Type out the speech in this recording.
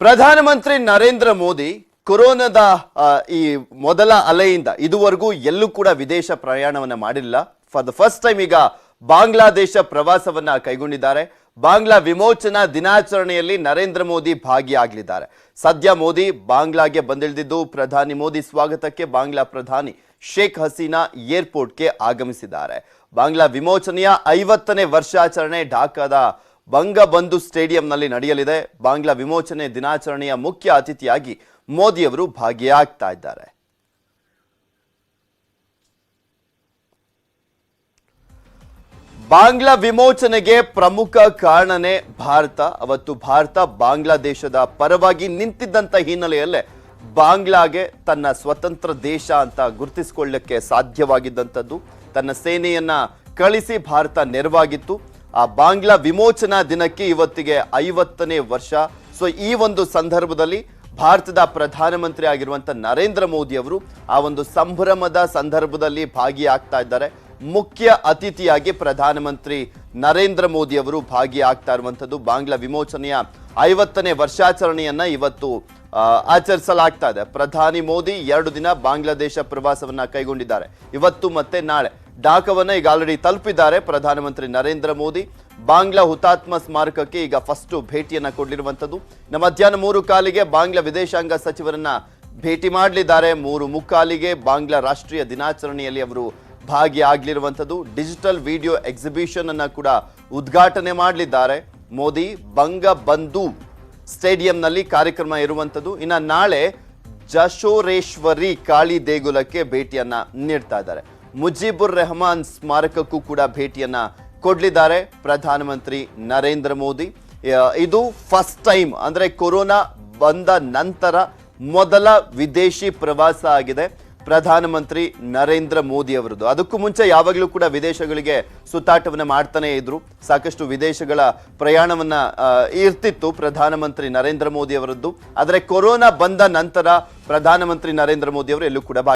ಪ್ರಧಾನಮಂತ್ರಿ ನರೇಂದ್ರ ಮೋದಿ ಕೊರೋನಾದ ಈ ಮೊದಲ ಅಲೆಯಿಂದ ಇದುವರೆಗೂ ಎಲ್ಲೂ ಕೂಡ ವಿದೇಶ ಪ್ರಯಾಣವನ್ನ ಮಾಡಿಲ್ಲ. ಫಾರ್ ದ ಫಸ್ಟ್ ಟೈಮ್ ಈಗ ಬಾಂಗ್ಲಾದೇಶ ಪ್ರವಾಸವನ್ನ ಕೈಗೊಂಡಿದ್ದಾರೆ. ಬಾಂಗ್ಲಾ ವಿಮೋಚನಾ ದಿನಾಚರಣೆಯಲ್ಲಿ ನರೇಂದ್ರ ಮೋದಿ ಭಾಗಿಯಾಗಲಿದ್ದಾರೆ. ಸದ್ಯ ಮೋದಿ ಬಾಂಗ್ಲಾಗೆ ಬಂದಿಳಿದಿದ್ದು ಪ್ರಧಾನಿ ಮೋದಿ ಸ್ವಾಗತಕ್ಕೆ ಬಾಂಗ್ಲಾ ಪ್ರಧಾನಿ ಶೇಖ್ ಹಸೀನಾ ಏರ್ಪೋರ್ಟ್ಗೆ ಆಗಮಿಸಿದ್ದಾರೆ. ಬಾಂಗ್ಲಾ ವಿಮೋಚನೆಯ 50ನೇ ವರ್ಷಾಚರಣೆ ಢಾಕಾದ ಬಂಗಬಂಧು ಸ್ಟೇಡಿಯಂನಲ್ಲಿ ನಡೆಯಲಿದೆ. ಬಾಂಗ್ಲಾ ವಿಮೋಚನೆ ದಿನಾಚರಣೆಯ ಮುಖ್ಯ ಅತಿಥಿಯಾಗಿ ಮೋದಿಯವರು ಭಾಗಿಯಾಗ್ತಾ ಇದ್ದಾರೆ. ಬಾಂಗ್ಲಾ ವಿಮೋಚನೆಗೆ ಪ್ರಮುಖ ಕಾರಣನೇ ಭಾರತ. ಅವತ್ತು ಭಾರತ ಬಾಂಗ್ಲಾದೇಶದ ಪರವಾಗಿ ನಿಂತಿದ್ದಂತ ಹಿನ್ನೆಲೆಯಲ್ಲೇ ಬಾಂಗ್ಲಾಗೆ ತನ್ನ ಸ್ವತಂತ್ರ ದೇಶ ಅಂತ ಗುರುತಿಸಿಕೊಳ್ಳಕ್ಕೆ ಸಾಧ್ಯವಾಗಿದ್ದಂಥದ್ದು. ತನ್ನ ಸೇನೆಯನ್ನ ಕಳಿಸಿ ಭಾರತ ನೆರವಾಗಿತ್ತು. ಆ ಬಾಂಗ್ಲಾ ವಿಮೋಚನಾ ದಿನಕ್ಕೆ ಇವತ್ತಿಗೆ 50ನೇ ವರ್ಷ. ಸೊ ಈ ಒಂದು ಸಂದರ್ಭದಲ್ಲಿ ಭಾರತದ ಪ್ರಧಾನಮಂತ್ರಿ ಆಗಿರುವಂತ ನರೇಂದ್ರ ಮೋದಿ ಅವರು ಆ ಒಂದು ಸಂಭ್ರಮದ ಸಂದರ್ಭದಲ್ಲಿ ಭಾಗಿಯಾಗ್ತಾ ಇದ್ದಾರೆ. ಮುಖ್ಯ ಅತಿಥಿಯಾಗಿ ಪ್ರಧಾನಮಂತ್ರಿ ನರೇಂದ್ರ ಮೋದಿ ಅವರು ಭಾಗಿಯಾಗ್ತಾ ಇರುವಂತದ್ದು. ಬಾಂಗ್ಲಾ ವಿಮೋಚನೆಯ 50ನೇ ವರ್ಷಾಚರಣೆಯನ್ನ ಇವತ್ತು ಆಚರಿಸಲಾಗ್ತಾ ಇದೆ. ಪ್ರಧಾನಿ ಮೋದಿ 2 ದಿನ ಬಾಂಗ್ಲಾದೇಶ ಪ್ರವಾಸವನ್ನ ಕೈಗೊಂಡಿದ್ದಾರೆ. ಇವತ್ತು ಮತ್ತೆ ನಾಳೆ ಢಾಕಾವನ್ನ ಈಗ ಆಲ್ರೆಡಿ ತಲುಪಿದ್ದಾರೆ ಪ್ರಧಾನಮಂತ್ರಿ ನರೇಂದ್ರ ಮೋದಿ. ಬಾಂಗ್ಲಾ ಹುತಾತ್ಮ ಸ್ಮಾರಕಕ್ಕೆ ಈಗ ಫಸ್ಟ್ ಭೇಟಿಯನ್ನ ಕೊಡಲಿರುವಂತದ್ದು. ಮಧ್ಯಾಹ್ನ 3:15 ಬಾಂಗ್ಲಾ ವಿದೇಶಾಂಗ ಸಚಿವರನ್ನ ಭೇಟಿ ಮಾಡಲಿದ್ದಾರೆ. 3:45 ಬಾಂಗ್ಲಾ ರಾಷ್ಟ್ರೀಯ ದಿನಾಚರಣೆಯಲ್ಲಿ ಅವರು ಭಾಗಿಯಾಗಲಿರುವಂತದ್ದು. ಡಿಜಿಟಲ್ ವಿಡಿಯೋ ಎಕ್ಸಿಬಿಷನ್ ಅನ್ನ ಕೂಡ ಉದ್ಘಾಟನೆ ಮಾಡಲಿದ್ದಾರೆ ಮೋದಿ. ಬಂಗಬಂಧು ಸ್ಟೇಡಿಯಂನಲ್ಲಿ ಕಾರ್ಯಕ್ರಮ ಇರುವಂತದ್ದು. ಇನ್ನು ನಾಳೆ ಜಶೋರೇಶ್ವರಿ ಕಾಳಿ ದೇಗುಲಕ್ಕೆ ಭೇಟಿಯನ್ನ ನೀಡ್ತಾ ಇದ್ದಾರೆ. ಮುಜೀಬುರ್ ರೆಹಮಾನ್ ಸ್ಮಾರಕಕ್ಕೂ ಕೂಡ ಭೇಟಿಯನ್ನ ಕೊಡಲಿದ್ದಾರೆ ಪ್ರಧಾನಮಂತ್ರಿ ನರೇಂದ್ರ ಮೋದಿ. ಇದು ಫಸ್ಟ್ ಟೈಮ್ ಅಂದ್ರೆ ಕೊರೋನಾ ಬಂದ ನಂತರ ಮೊದಲ ವಿದೇಶಿ ಪ್ರವಾಸ ಆಗಿದೆ ಪ್ರಧಾನಮಂತ್ರಿ ನರೇಂದ್ರ ಮೋದಿ ಅವರದ್ದು. ಅದಕ್ಕೂ ಮುಂಚೆ ಯಾವಾಗಲೂ ಕೂಡ ವಿದೇಶಗಳಿಗೆ ಸುತ್ತಾಟವನ್ನ ಮಾಡ್ತಾನೆ ಇದ್ರು. ಸಾಕಷ್ಟು ವಿದೇಶಗಳ ಪ್ರಯಾಣವನ್ನ ಇರ್ತಿತ್ತು ಪ್ರಧಾನಮಂತ್ರಿ ನರೇಂದ್ರ ಮೋದಿ ಅವರದ್ದು. ಆದರೆ ಕೊರೋನಾ ಬಂದ ನಂತರ ಪ್ರಧಾನಮಂತ್ರಿ ನರೇಂದ್ರ ಮೋದಿ ಅವರು ಎಲ್ಲೂ ಕೂಡ